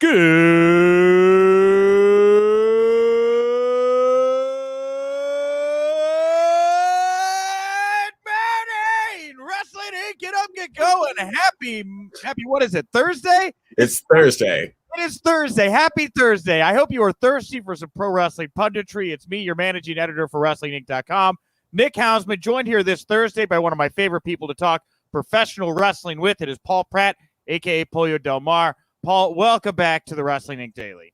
Good morning, Wrestling Inc. Get up, get going. Happy, what is it, Thursday? It's Thursday. It is Thursday. Happy Thursday. I hope you are thirsty for some pro wrestling punditry. It's me, your managing editor for WrestlingInc.com, Nick Hausman, joined here this Thursday by one of my favorite people to talk professional wrestling with. It is Paul Pratt, a.k.a. Pollo Del Mar. Paul, welcome back to the Wrestling Inc. Daily.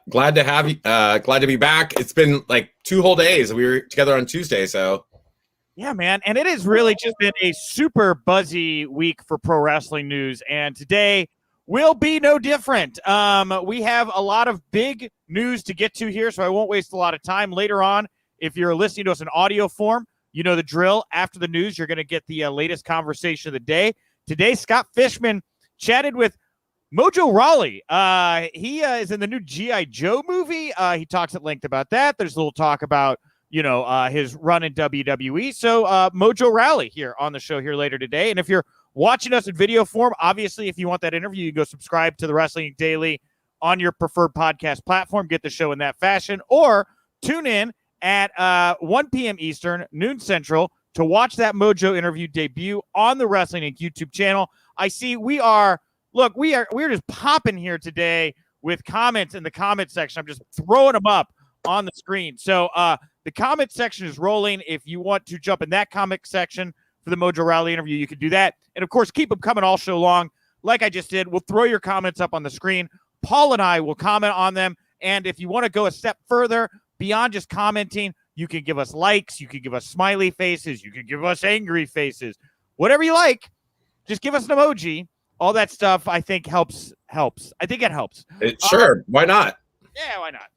Glad to have you. Glad to be back. It's been like 2 whole days. We were together on Tuesday, so yeah, man. And it has really just been a super buzzy week for pro wrestling news. And today will be no different. We have a lot of big news to get to here, so I won't waste a lot of time. Later on, if you're listening to us in audio form, you know the drill. After the news, you're going to get the latest conversation of the day. Today, Scott Fishman chatted with Mojo Rawley. He is in the new G.I. Joe movie. He talks at length about that. There's a little talk about, his run in WWE. So Mojo Rawley here on the show here later today. And if you're watching us in video form, obviously, if you want that interview, you can go subscribe to the Wrestling Daily on your preferred podcast platform. Get the show in that fashion. Or tune in at 1 p.m. Eastern, noon Central, to watch that Mojo interview debut on the Wrestling Inc. YouTube channel. I see we're just popping here today with comments in the comment section. I'm just throwing them up on the screen. So the comment section is rolling. If you want to jump in that comment section for the Mojo Rawley interview, you can do that. And, of course, keep them coming all show long. Like I just did, we'll throw your comments up on the screen. Paul and I will comment on them. And if you want to go a step further beyond just commenting, you can give us likes. You can give us smiley faces. You can give us angry faces. Whatever you like, just give us an emoji. All that stuff, I think, helps. I think it helps. Sure. Why not? Yeah, why not?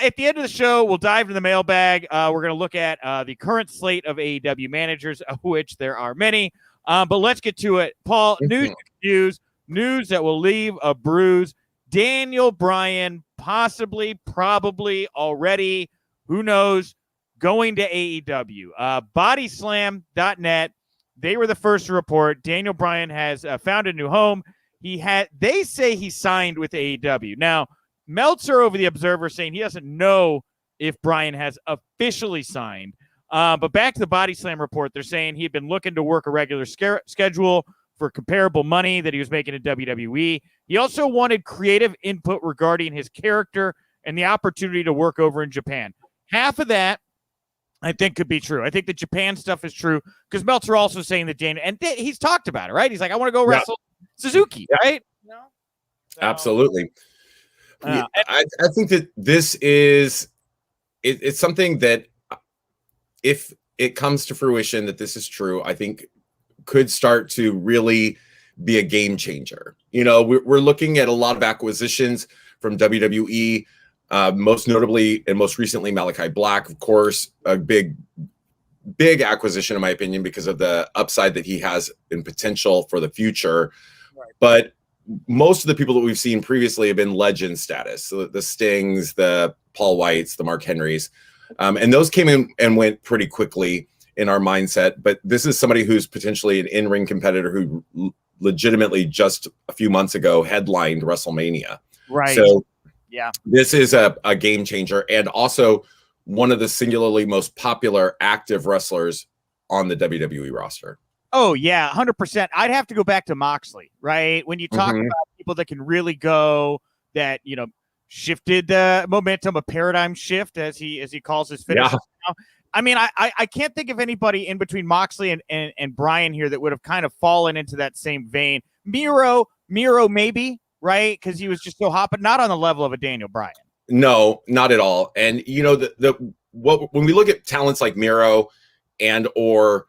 At the end of the show, we'll dive into the mailbag. We're going to look at the current slate of AEW managers, of which there are many. But let's get to it. Paul, news that will leave a bruise. Daniel Bryan, possibly, probably, already, who knows, going to AEW. Bodyslam.net. They were the first to report. Daniel Bryan has found a new home. They say he signed with AEW. Now, Meltzer over the Observer saying he doesn't know if Bryan has officially signed. But back to the Body Slam report, they're saying he had been looking to work a regular schedule for comparable money that he was making in WWE. He also wanted creative input regarding his character and the opportunity to work over in Japan. Half of that, I think, could be true. I think the Japan stuff is true because Meltzer also saying that Daniel, and he's talked about it, right? He's like, I want to go wrestle Suzuki, right? So, absolutely. I think that this is it's something that, if it comes to fruition that this is true, I think could start to really be a game changer. We're looking at a lot of acquisitions from WWE. Most notably and most recently, Malachi Black, of course, a big acquisition, in my opinion, because of the upside that he has in potential for the future. Right. But most of the people that we've seen previously have been legend status. So the Stings, the Paul Whites, the Mark Henrys. And those came in and went pretty quickly in our mindset. But this is somebody who's potentially an in-ring competitor who legitimately just a few months ago headlined WrestleMania. Right. So yeah, this is a game changer, and also one of the singularly most popular active wrestlers on the WWE roster. Oh, yeah, 100%. I'd have to go back to Moxley, right? When you talk about people that can really go, that, shifted the momentum, a paradigm shift, as he calls his finish. Yeah. I mean, I can't think of anybody in between Moxley and Bryan here that would have kind of fallen into that same vein. Miro maybe, right? Because he was just so hot, but not on the level of a Daniel Bryan. No, not at all. And when we look at talents like Miro and or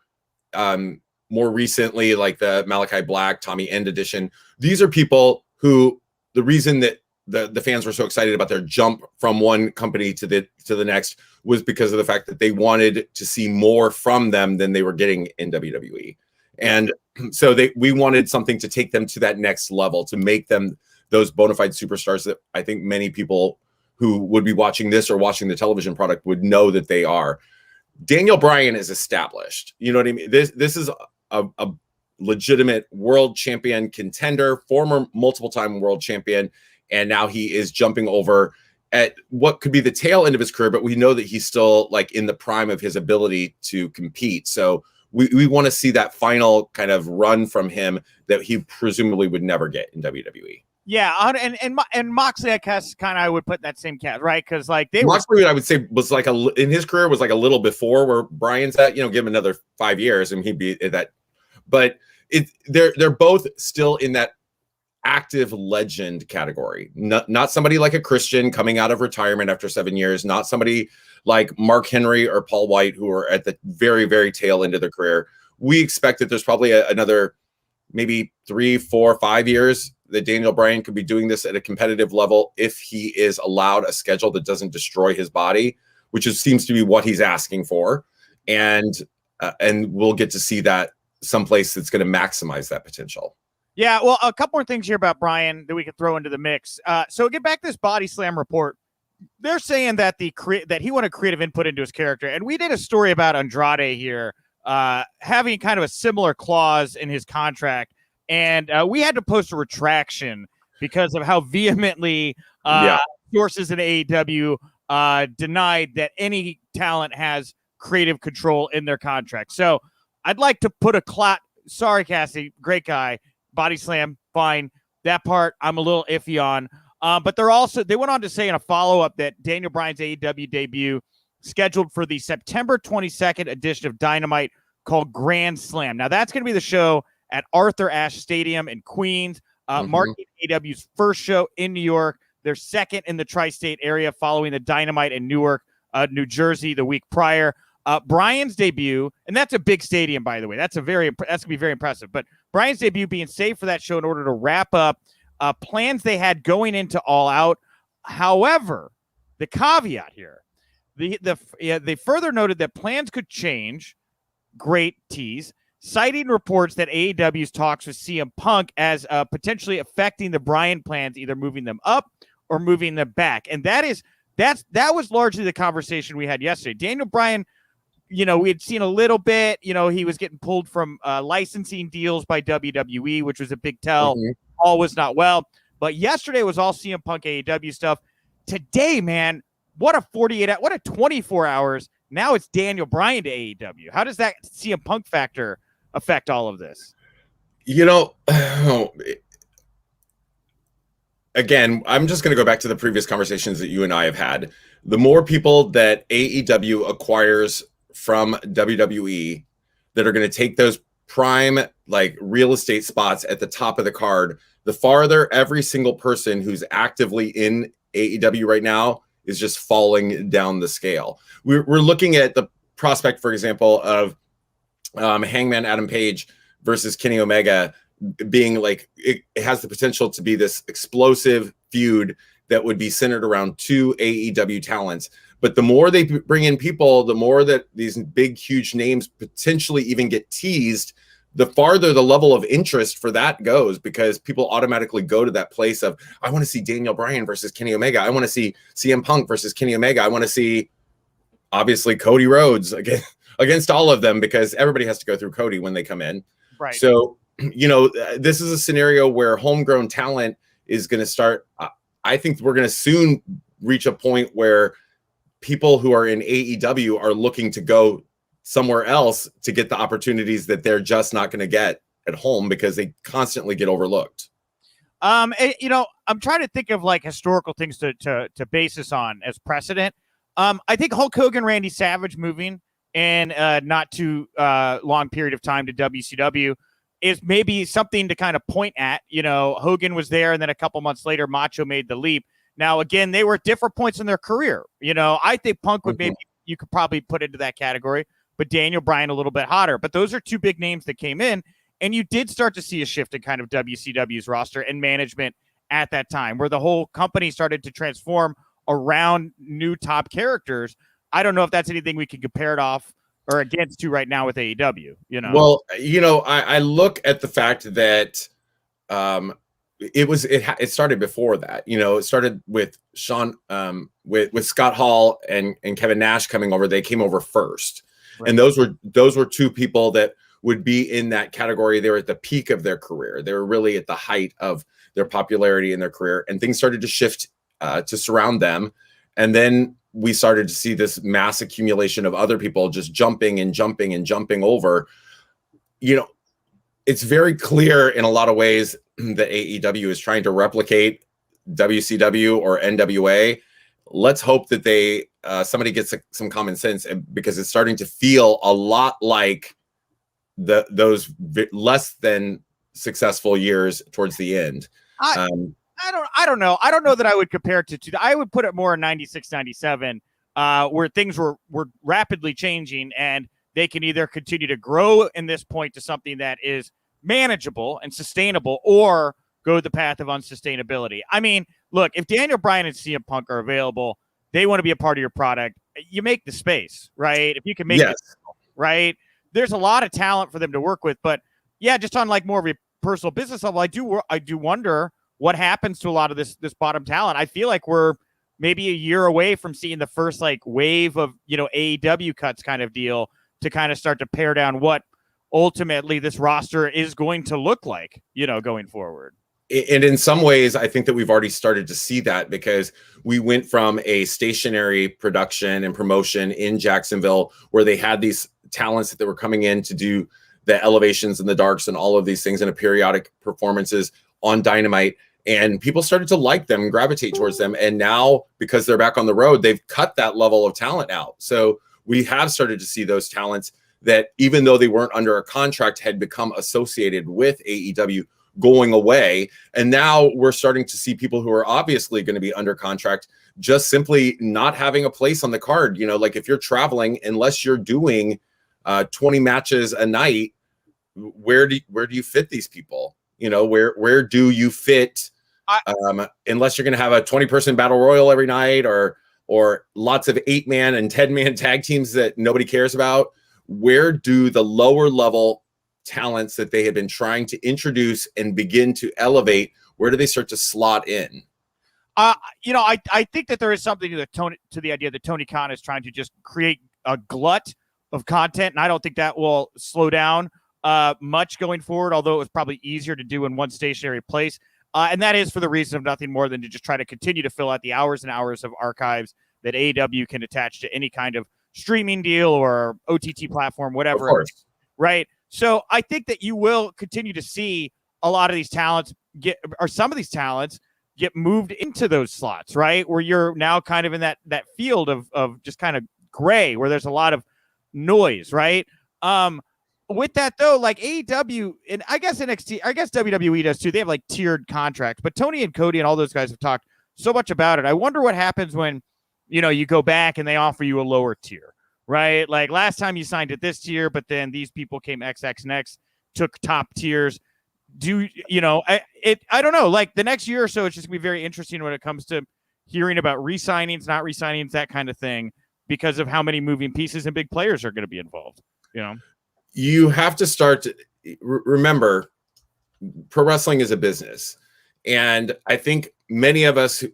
more recently like the Malachi Black, Tommy End edition, these are people who the reason that the fans were so excited about their jump from one company to the next was because of the fact that they wanted to see more from them than they were getting in WWE. And so we wanted something to take them to that next level, to make them those bona fide superstars that I think many people who would be watching this or watching the television product would know that they are. Daniel Bryan is established. You know what I mean? This is a legitimate world champion contender, former multiple time world champion. and now he is jumping over at what could be the tail end of his career, but we know that he's still like in the prime of his ability to compete. So we want to see that final kind of run from him that he presumably would never get in WWE. Yeah, and Moxley, I guess, kind of I would put in that same cat, right? Because like Moxley, I would say, was like in his career was like a little before where Bryan's at. You know, give him another 5 years and he'd be at that. But they're both still in that active legend category. Not somebody like a Christian coming out of retirement after 7 years. Not somebody like Mark Henry or Paul White who are at the very, very tail end of their career. We expect that there's probably another maybe 3, 4, 5 years that Daniel Bryan could be doing this at a competitive level if he is allowed a schedule that doesn't destroy his body, which seems to be what he's asking for. And we'll get to see that someplace that's going to maximize that potential. Yeah, well, a couple more things here about Bryan that we could throw into the mix. So get back to this Body Slam report. They're saying that that he wanted creative input into his character. And we did a story about Andrade here having kind of a similar clause in his contract. And we had to post a retraction because of how vehemently sources in AEW denied that any talent has creative control in their contract. So I'd like to put a sorry, Cassie, great guy. Body Slam, fine. That part I'm a little iffy on. But they went on to say in a follow-up that Daniel Bryan's AEW debut scheduled for the September 22nd edition of Dynamite called Grand Slam. Now that's going to be the show at Arthur Ashe Stadium in Queens, marking AEW's first show in New York, their second in the tri-state area following the Dynamite in Newark, New Jersey the week prior. Bryan's debut, and that's a big stadium, by the way. That's going to be very impressive. But Bryan's debut being saved for that show in order to wrap up plans they had going into All Out. However, the caveat here, they further noted that plans could change. Great tease. Citing reports that AEW's talks with CM Punk as potentially affecting the Bryan plans, either moving them up or moving them back. And that was largely the conversation we had yesterday. Daniel Bryan, we had seen a little bit, he was getting pulled from licensing deals by WWE, which was a big tell. All was not well. But yesterday was all CM Punk AEW stuff. Today, man, what a 24 hours. Now it's Daniel Bryan to AEW. How does that CM Punk factor affect all of this? Again, I'm just going to go back to the previous conversations that you and I have had. The more people that AEW acquires from WWE that are going to take those prime like real estate spots at the top of the card, the farther every single person who's actively in AEW right now is just falling down the scale. We're looking at the prospect, for example, of Hangman Adam Page versus Kenny Omega being like, it has the potential to be this explosive feud that would be centered around 2 AEW talents. But the more they bring in people, the more that these big, huge names potentially even get teased, the farther the level of interest for that goes, because people automatically go to that place of, I want to see Daniel Bryan versus Kenny Omega. I want to see CM Punk versus Kenny Omega. I want to see, obviously, Cody Rhodes against all of them, because everybody has to go through Cody when they come in. Right. So, this is a scenario where homegrown talent is going to start. I think we're going to soon reach a point where people who are in AEW are looking to go somewhere else to get the opportunities that they're just not going to get at home because they constantly get overlooked. I'm trying to think of like historical things to base this on as precedent. I think Hulk Hogan, Randy Savage moving in not too long period of time to WCW is maybe something to kind of point at. Hogan was there, and then a couple months later, Macho made the leap. Now, again, they were at different points in their career. I think Punk would maybe you could probably put into that category, but Daniel Bryan a little bit hotter. But those are two big names that came in, and you did start to see a shift in kind of WCW's roster and management at that time, where the whole company started to transform around new top characters. I don't know if that's anything we can compare it off or against to right now with AEW. Well, I look at the fact that it started before that. It started with Sean with Scott Hall and Kevin Nash coming over. They came over first. Right. And those were two people that would be in that category. They were at the peak of their career. They were really at the height of their popularity in their career, and things started to shift to surround them. And then we started to see this mass accumulation of other people just jumping and jumping and jumping over. You know, it's very clear in a lot of ways that AEW is trying to replicate WCW or NWA. Let's hope that they somebody gets some common sense, because it's starting to feel a lot like those less than successful years towards the end. I don't know. I don't know that I would compare it to. I would put it more in 96, 97, where things were rapidly changing, and they can either continue to grow in this point to something that is manageable and sustainable, or go the path of unsustainability. I mean, look, if Daniel Bryan and CM Punk are available, they want to be a part of your product. You make the space, right? If you can make it, right? There's a lot of talent for them to work with, but yeah, just on like more of a personal business level, I do wonder what happens to a lot of this bottom talent. I feel like we're maybe a year away from seeing the first like wave of, AEW cuts kind of deal to kind of start to pare down what ultimately this roster is going to look like, going forward. And in some ways, I think that we've already started to see that, because we went from a stationary production and promotion in Jacksonville where they had these talents that were coming in to do the elevations and the darks and all of these things in a periodic performances on Dynamite. And people started to like them and gravitate towards them. And now, because they're back on the road, they've cut that level of talent out. So we have started to see those talents that, even though they weren't under a contract, had become associated with AEW going away. And now we're starting to see people who are obviously going to be under contract just simply not having a place on the card. Like if you're traveling, unless you're doing 20 matches a night, where do you fit these people? Where do you fit? Unless you're going to have a 20-person battle royal every night, or lots of 8-man and 10-man tag teams that nobody cares about. Where do the lower level talents that they have been trying to introduce and begin to elevate, where do they start to slot in? I think that there is something to the idea that Tony Khan is trying to just create a glut of content, and I don't think that will slow down much going forward, although it was probably easier to do in one stationary place. And that is for the reason of nothing more than to just try to continue to fill out the hours and hours of archives that AEW can attach to any kind of streaming deal or OTT platform, whatever. Of course. Right. So I think that you will continue to see a lot of these talents some of these talents get moved into those slots, right? Where you're now kind of in that field of just kind of gray, where there's a lot of noise, right? With that though, like AEW and I guess NXT, I guess WWE does too. They have like tiered contracts, but Tony and Cody and all those guys have talked so much about it. I wonder what happens when, you go back and they offer you a lower tier, right? Like last time you signed at this tier, but then these people came XX next, took top tiers. I don't know, like the next year or so, it's just gonna be very interesting when it comes to hearing about re-signings, not re-signings, that kind of thing, because of how many moving pieces and big players are going to be involved. You have to start to remember, pro wrestling is a business. And I think many of us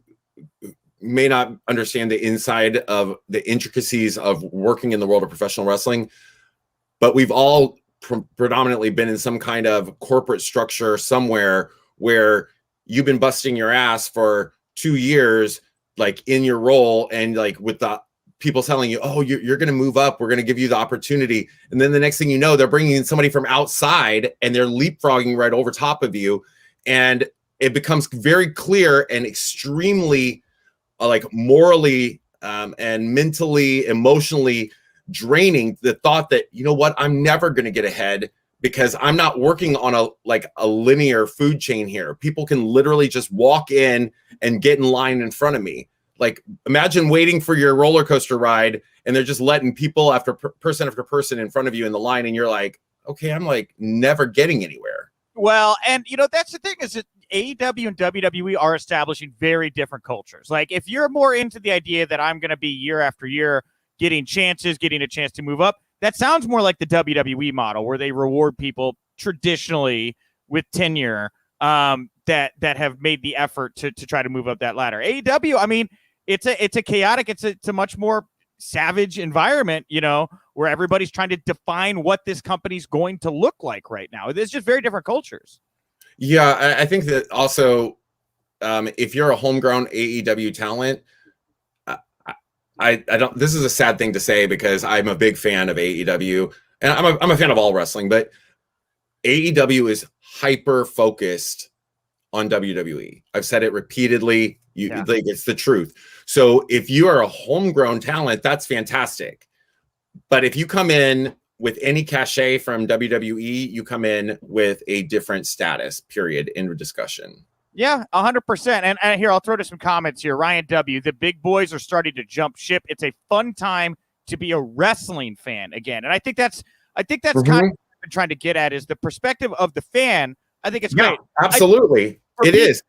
may not understand the inside of the intricacies of working in the world of professional wrestling, but we've all predominantly been in some kind of corporate structure somewhere where you've been busting your ass for 2 years, like in your role, and like with the people telling you, oh, you're going to move up, we're going to give you the opportunity. And then the next thing you know, they're bringing in somebody from outside and they're leapfrogging right over top of you. And it becomes very clear and extremely like morally and mentally, emotionally draining, the thought that, I'm never going to get ahead because I'm not working on a linear food chain here. People can literally just walk in and get in line in front of me. Like, imagine waiting for your roller coaster ride and they're just letting people after person in front of you in the line. And you're like, okay, I'm like never getting anywhere. Well, and that's the thing, is that AEW and WWE are establishing very different cultures. Like if you're more into the idea that I'm going to be year after year getting chances, getting a chance to move up, that sounds more like the WWE model, where they reward people traditionally with tenure that have made the effort to try to move up that ladder. AEW, I mean, it's a chaotic, it's a much more savage environment, where everybody's trying to define what this company's going to look like right now. It's just very different cultures. Yeah, I think that also, if you're a homegrown AEW talent, I don't. This is a sad thing to say because I'm a big fan of AEW, and I'm a fan of all wrestling, but AEW is hyper focused on WWE. I've said it repeatedly. Like, it's the truth. So if you are a homegrown talent, that's fantastic. But if you come in with any cachet from WWE, you come in with a different status, period, in the discussion. Yeah, 100%. And here, I'll throw to some comments here. Ryan W., the big boys are starting to jump ship. It's a fun time to be a wrestling fan again. And I think that's kind of what I've been trying to get at, is the perspective of the fan. I think it's great. Absolutely. It is.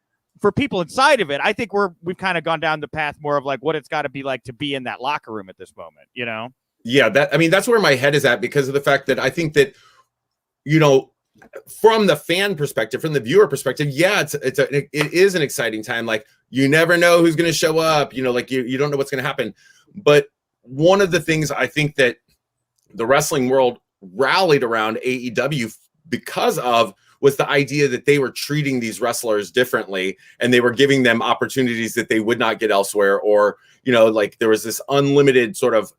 For people inside of it, I think we've kind of gone down the path more of like what it's got to be like to be in that locker room at this moment, you know? Yeah, that's where my head is at, because of the fact that I think that, from the fan perspective, from the viewer perspective, yeah, it is an exciting time. Like, you never know who's going to show up, like you don't know what's going to happen. But one of the things I think that the wrestling world rallied around AEW because of was the idea that they were treating these wrestlers differently, and they were giving them opportunities that they would not get elsewhere. Or, like there was this unlimited sort of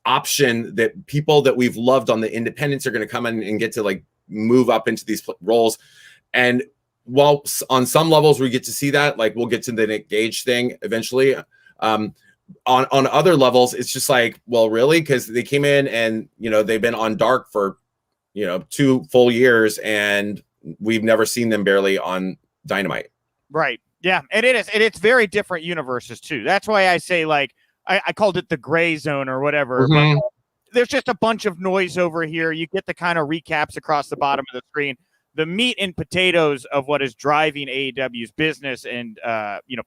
option that people that we've loved on the independents are going to come in and get to like move up into these roles. And while on some levels we get to see that, like we'll get to the Nick Gage thing eventually, on other levels it's just like, well, really? Because they came in and they've been on Dark for 2 full years and we've never seen them barely on Dynamite. Right. Yeah. And it's very different universes too. That's why I say, like, I called it the gray zone or whatever. But there's just a bunch of noise over here. You get the kind of recaps across the bottom of the screen. The meat and potatoes of what is driving AEW's business and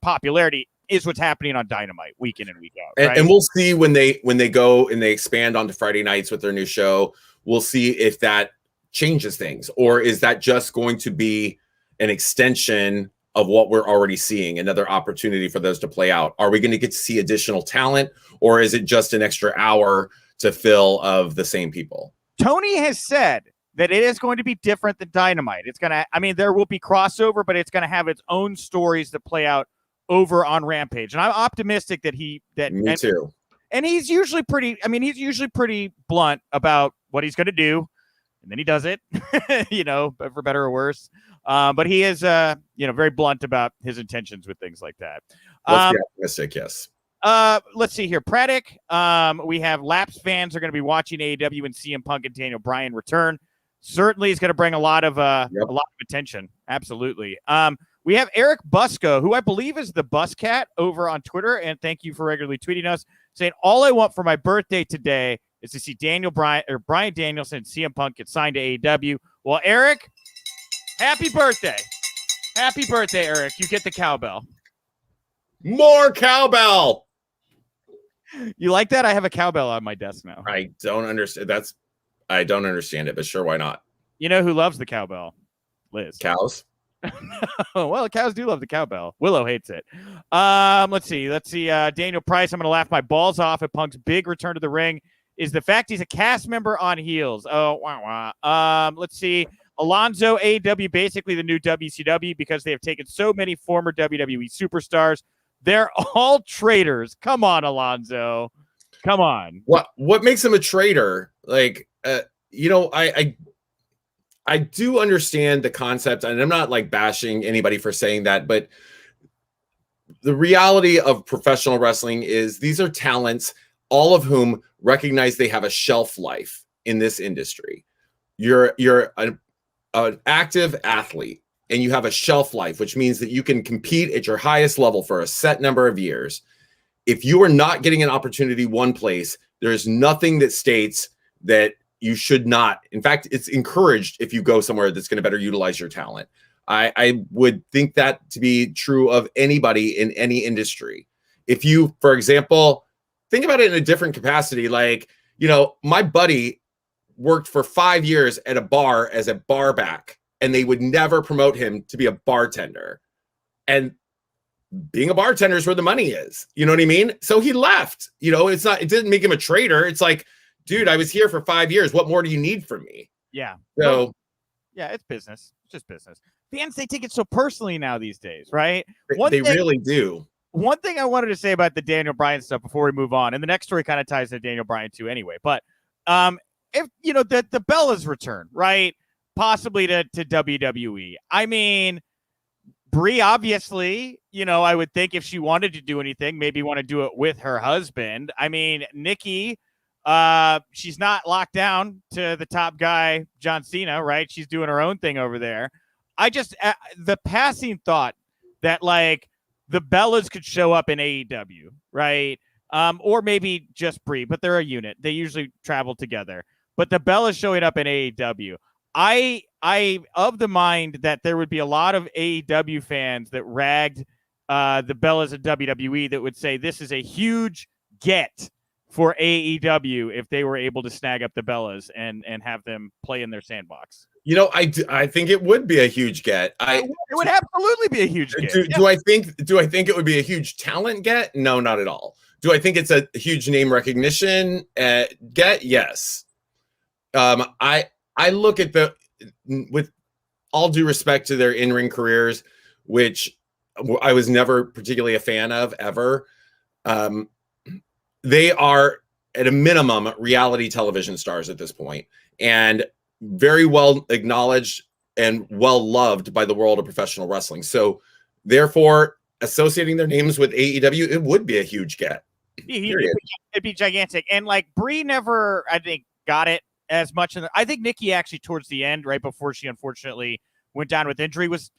popularity is what's happening on Dynamite week in and week out. Right? And we'll see when they go and they expand onto Friday nights with their new show. We'll see if that changes things, or is that just going to be an extension of what we're already seeing, another opportunity for those to play out? Are we going to get to see additional talent, or is it just an extra hour to fill of the same people? Tony has said that it is going to be different than Dynamite. It's going to, there will be crossover, but it's going to have its own stories that play out over on Rampage. And I'm optimistic that Me too. And he's usually pretty blunt about what he's going to do. And then he does it, for better or worse. But he is, very blunt about his intentions with things like that. Let's be optimistic, yes. Let's see here. Praddock. We have lapsed fans are going to be watching AEW and CM Punk and Daniel Bryan return. Certainly is going to bring a lot of attention. Absolutely. We have Eric Busco, who I believe is the Bus Cat over on Twitter, and thank you for regularly tweeting us, saying, all I want for my birthday today is to see Bryan Danielson and CM Punk get signed to AEW. Well, Eric, happy birthday. Happy birthday, Eric. You get the cowbell. More cowbell. You like that? I have a cowbell on my desk now. I don't understand. I don't understand it, but sure, why not? You know who loves the cowbell? Liz. Cows. Well, cows do love the cowbell. Willow hates it. Let's see. Daniel Price, I'm going to laugh my balls off at Punk's big return to the ring is the fact he's a cast member on heels. Oh, wow. Let's see. Alonzo, AEW, basically the new WCW, because they have taken so many former WWE superstars. They're all traitors. Come on, Alonzo. Come on. What makes him a traitor? Like, I do understand the concept, and I'm not like bashing anybody for saying that, but the reality of professional wrestling is these are talents, all of whom recognize they have a shelf life in this industry. You're an active athlete, and you have a shelf life, which means that you can compete at your highest level for a set number of years. If you are not getting an opportunity one place, there is nothing that states that you should not. In fact, it's encouraged if you go somewhere that's going to better utilize your talent. I would think that to be true of anybody in any industry. If you, for example, think about it in a different capacity, like, my buddy worked for 5 years at a bar as a barback, and they would never promote him to be a bartender. And being a bartender is where the money is. You know what I mean? So he left. It didn't make him a traitor. It's like, dude, I was here for 5 years. What more do you need from me? Yeah. So, yeah, it's business. It's just business. Fans, they take it so personally now these days, right? They really do. One thing I wanted to say about the Daniel Bryan stuff before we move on, and the next story kind of ties to Daniel Bryan too anyway, but if you know the Bella's return, right? Possibly to WWE. I mean, Brie, obviously, I would think if she wanted to do anything, maybe want to do it with her husband. I mean, Nikki, she's not locked down to the top guy, John Cena, right? She's doing her own thing over there. I just, the passing thought that like the Bellas could show up in AEW, right? Or maybe just Brie, but they're a unit. They usually travel together. But the Bellas showing up in AEW, I of the mind that there would be a lot of AEW fans that ragged the Bellas at WWE that would say this is a huge get for AEW if they were able to snag up the Bellas and have them play in their sandbox. I think it would be a huge get. It would absolutely be a huge get. Do I think it would be a huge talent get? No, not at all. Do I think it's a huge name recognition get? Yes. I look at with all due respect to their in-ring careers, which I was never particularly a fan of ever. They are at a minimum reality television stars at this point, and very well acknowledged and well loved by the world of professional wrestling. So therefore, associating their names with AEW, it would be a huge get. It'd be gigantic. And like Brie never, I think, got it as much. I think Nikki actually towards the end, right before she unfortunately went down with injury, was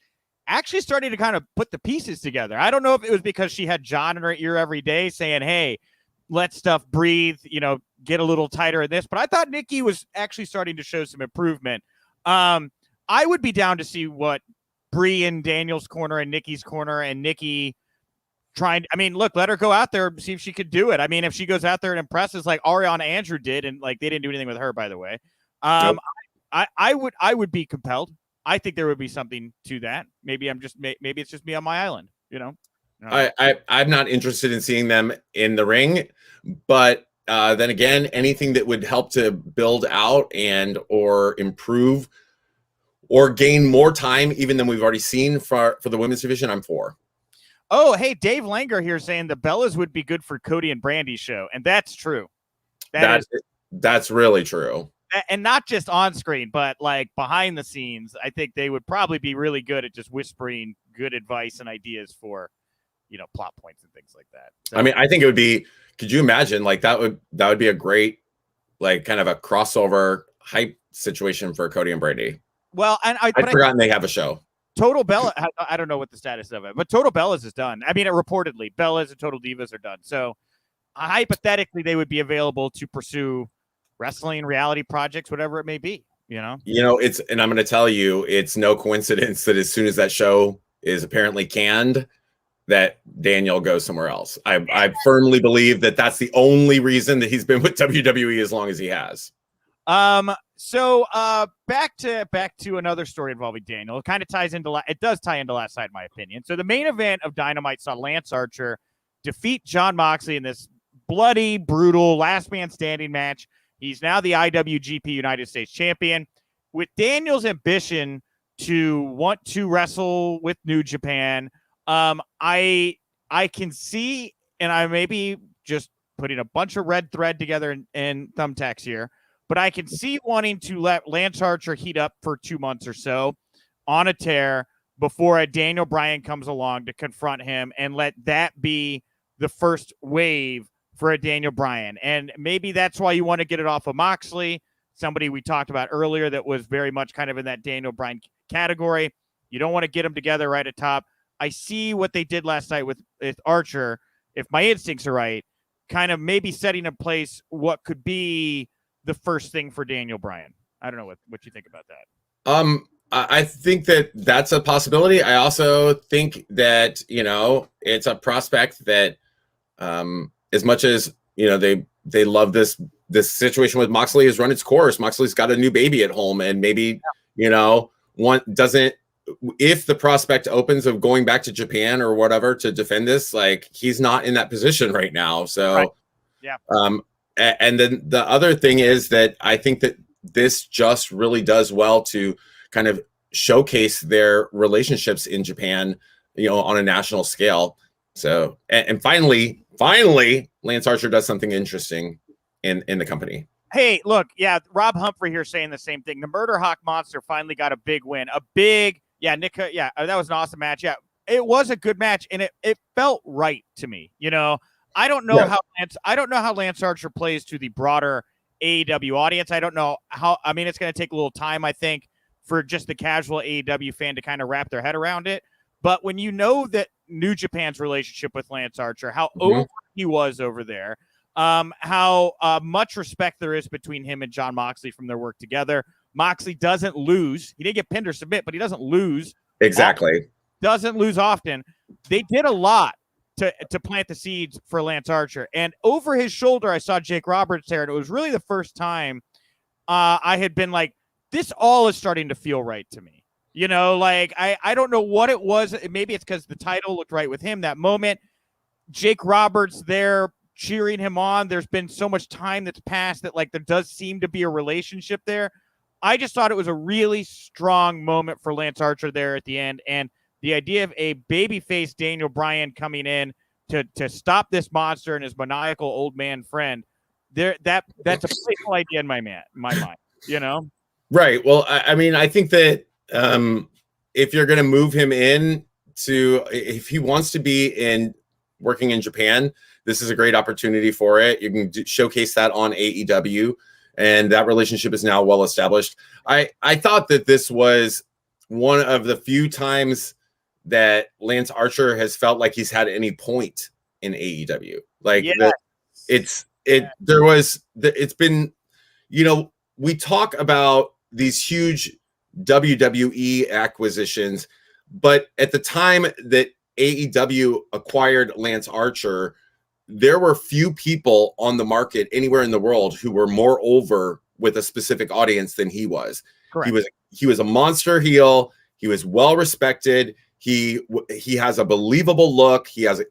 actually starting to kind of put the pieces together. I don't know if it was because she had John in her ear every day saying, hey, let stuff breathe, get a little tighter in this. But I thought Nikki was actually starting to show some improvement. I would be down to see what Brie in Daniel's corner and Nikki's corner, and Nikki let her go out there and see if she could do it. I mean, if she goes out there and impresses like Ariana Andrew did, and like they didn't do anything with her, by the way. Nope. I would be compelled. I think there would be something to that. Maybe it's just me on my island, I'm not interested in seeing them in the ring, but then again, anything that would help to build out and or improve or gain more time, even than we've already seen for the women's division, I'm for. Oh, hey, Dave Langer here saying the Bellas would be good for Cody and Brandy's show, and that's true. That's really true. And not just on screen, but like behind the scenes, I think they would probably be really good at just whispering good advice and ideas for, plot points and things like that. So, I mean, I think it would be. Could you imagine like that would be a great like kind of a crossover hype situation for Cody and Brandy. Well, and I'd forgotten they have a show. Total Bella, I don't know what the status of it, but Total Bellas is done. I mean, reportedly, Bellas and Total Divas are done. So hypothetically, they would be available to pursue wrestling, reality projects, whatever it may be. And I'm going to tell you, it's no coincidence that as soon as that show is apparently canned, that Daniel goes somewhere else. I firmly believe that that's the only reason that he's been with WWE as long as he has. So back to another story involving Daniel. It kind of does tie into last night, in my opinion. So the main event of Dynamite saw Lance Archer defeat Jon Moxley in this bloody, brutal last man standing match. He's now the IWGP United States champion. With Daniel's ambition to want to wrestle with New Japan, I can see, and I may be just putting a bunch of red thread together and thumbtacks here, but I can see wanting to let Lance Archer heat up for 2 months or so on a tear before a Daniel Bryan comes along to confront him, and let that be the first wave for a Daniel Bryan. And maybe that's why you want to get it off of Moxley, somebody we talked about earlier that was very much kind of in that Daniel Bryan category. You don't want to get them together right at top. I see what they did last night with Archer, if my instincts are right, kind of maybe setting in place what could be the first thing for Daniel Bryan. I don't know what you think about that. I think that that's a possibility. I also think that, it's a prospect that as much as, they love this situation with Moxley has run its course. Moxley's got a new baby at home, and maybe, one doesn't, if the prospect opens of going back to Japan or whatever to defend this, like he's not in that position right now. So, right. Yeah. And then the other thing is that I think that this just really does well to kind of showcase their relationships in Japan, on a national scale. So, and finally, Lance Archer does something interesting in the company. Hey, look, yeah, Rob Humphrey here saying the same thing. The Murder Hawk Monster finally got a big win. Nick, that was an awesome match. Yeah, it was a good match, and it felt right to me. I don't know how Lance Archer plays to the broader AEW audience. I don't know how. I mean, it's going to take a little time, I think, for just the casual AEW fan to kind of wrap their head around it. But when you know that New Japan's relationship with Lance Archer, how over he was over there, how much respect there is between him and Jon Moxley from their work together. Moxley doesn't lose. He didn't get pinned or submit, but he doesn't lose. Exactly. Doesn't lose often. They did a lot to plant the seeds for Lance Archer. And over his shoulder, I saw Jake Roberts there, and it was really the first time I had been like, this all is starting to feel right to me. I don't know what it was. Maybe it's because the title looked right with him that moment. Jake Roberts there cheering him on. There's been so much time that's passed that there does seem to be a relationship there. I just thought it was a really strong moment for Lance Archer there at the end. And the idea of a babyface Daniel Bryan coming in to stop this monster and his maniacal old man friend, that's a playful idea in my mind, Right. Well, I mean, I think that if you're going to move him if he wants to be working in Japan, this is a great opportunity for it. You can showcase that on AEW, and that relationship is now well established. I thought that this was one of the few times that Lance Archer has felt like he's had any point in AEW. It's been, we talk about these huge WWE acquisitions, but at the time that AEW acquired Lance Archer, there were few people on the market anywhere in the world who were more over with a specific audience than he was. Correct. He was a monster heel. He was well respected. He has a believable look. He has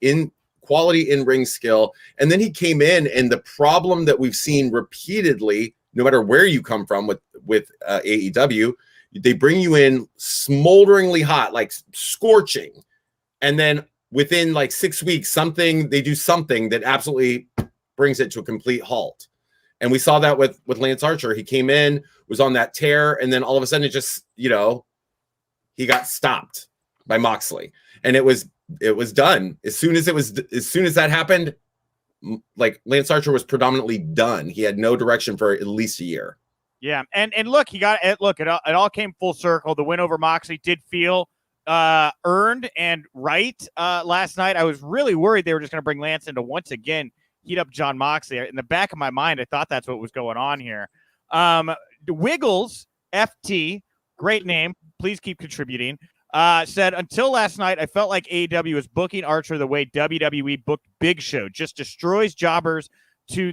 quality in-ring skill. And then he came in, and the problem that we've seen repeatedly, no matter where you come from with AEW, they bring you in smolderingly hot, like scorching. And then within 6 weeks, they do something that absolutely brings it to a complete halt. And we saw that with Lance Archer. He came in, was on that tear, and then all of a sudden it just, he got stopped by Moxley. And it was done. As soon as that happened, Lance Archer was predominantly done. He had no direction for at least a year. Yeah. And look, it all came full circle. The win over Moxley did feel earned and right last night. I was really worried they were just going to bring Lance in to once again heat up Jon Moxley. In the back of my mind, I thought that's what was going on here. Wiggles FT, great name, please keep contributing, said, until last night, I felt like AEW was booking Archer the way WWE booked Big Show, just destroys jobbers to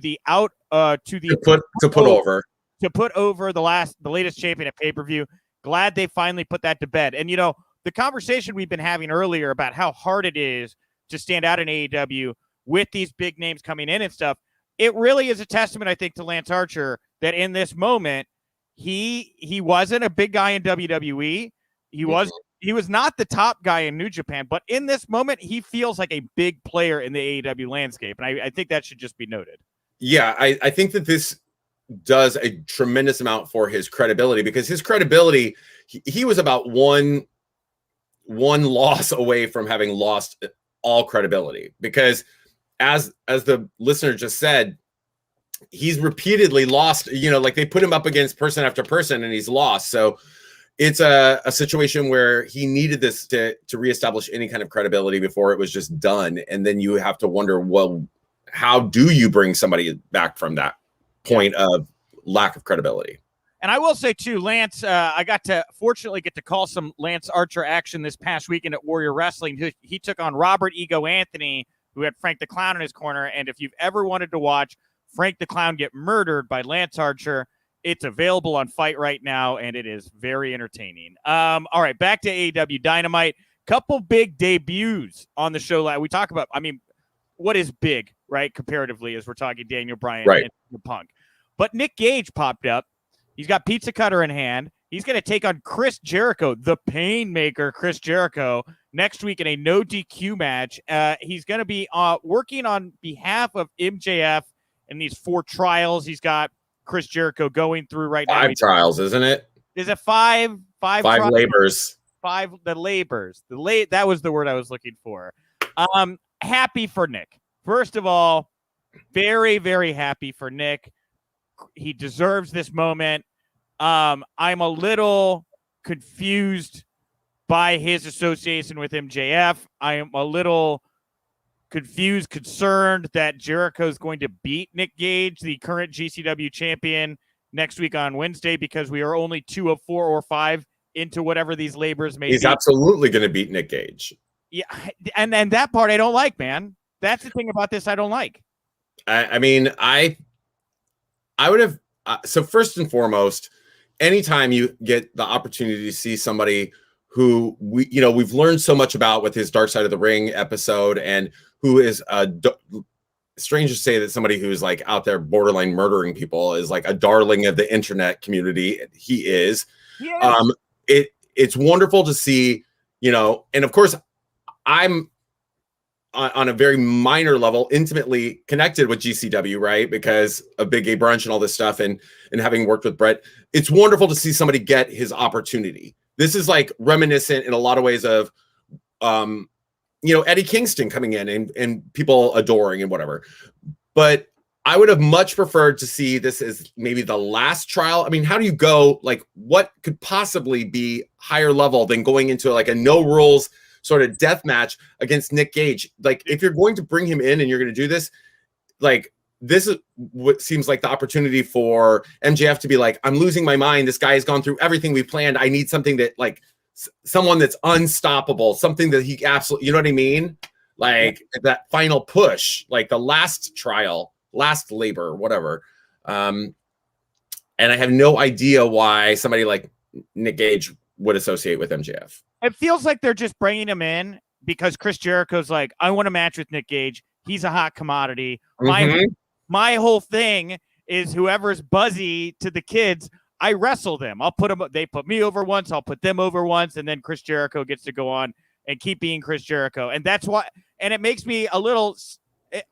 put over the latest champion at pay-per-view. Glad they finally put that to bed. And the conversation we've been having earlier about how hard it is to stand out in AEW with these big names coming in and stuff, it really is a testament, I think, to Lance Archer that in this moment, he wasn't a big guy in WWE. He was not the top guy in New Japan, but in this moment, he feels like a big player in the AEW landscape. And I think that should just be noted. Yeah, I think that this does a tremendous amount for his credibility, because his credibility, he was about one loss away from having lost all credibility, because as the listener just said, he's repeatedly lost, they put him up against person after person and he's lost. So it's a situation where he needed this to reestablish any kind of credibility before it was just done. And then you have to wonder, well, how do you bring somebody back from that point of lack of credibility? And I will say, too, Lance, I fortunately get to call some Lance Archer action this past weekend at Warrior Wrestling. He took on Robert Ego Anthony, who had Frank the Clown in his corner. And if you've ever wanted to watch Frank the Clown get murdered by Lance Archer, it's available on Fight right now, and it is very entertaining. All right, back to AEW Dynamite. Couple big debuts on the show. We talk about, what is big, right, comparatively, as we're talking Daniel Bryan and Punk. But Nick Gage popped up. He's got pizza cutter in hand. He's going to take on Chris Jericho, the Painmaker Chris Jericho, next week in a no DQ match. He's going to be working on behalf of MJF in these 4 trials he's got Chris Jericho going through right now. 5 trials, isn't it? Is it 5? 5 labors. 5 the labors. That was the word I was looking for. Happy for Nick. First of all, very, very happy for Nick. He deserves this moment. I'm a little confused by his association with MJF. I am a little confused, concerned that Jericho is going to beat Nick Gage, the current GCW champion, next week on Wednesday, because we are only 2 of 4 or 5 into whatever these labors may be. He's absolutely going to beat Nick Gage. Yeah, and that part I don't like, man. That's the thing about this I don't like. I mean, I would have. So first and foremost, anytime you get the opportunity to see somebody who we've learned so much about with his Dark Side of the Ring episode, and who is strange to say that somebody who's like out there borderline murdering people is like a darling of the internet community. He is. Yes. It's wonderful to see, and of course I'm on a very minor level intimately connected with GCW, right? Because of Big Gay Brunch and all this stuff, and having worked with Brett, it's wonderful to see somebody get his opportunity. This is like reminiscent in a lot of ways of, Eddie Kingston coming in and people adoring and whatever. But I would have much preferred to see this as maybe the last trial. I mean, how do you go, like, what could possibly be higher level than going into like a no rules sort of death match against Nick Gage? Like, if you're going to bring him in and you're going to do this, like, this is what seems like the opportunity for MJF to be like, I'm losing my mind. This guy has gone through everything we planned. I need something that, like, someone that's unstoppable, something that he absolutely, you know what I mean? Like that final push, like the last trial, last labor, whatever. And I have no idea why somebody like Nick Gage would associate with MJF. It feels like they're just bringing him in because Chris Jericho's like, I want a match with Nick Gage. He's a hot commodity. My whole thing is whoever's buzzy to the kids, I wrestle them. I'll put them. They put me over once. I'll put them over once, and then Chris Jericho gets to go on and keep being Chris Jericho. And that's why. And it makes me a little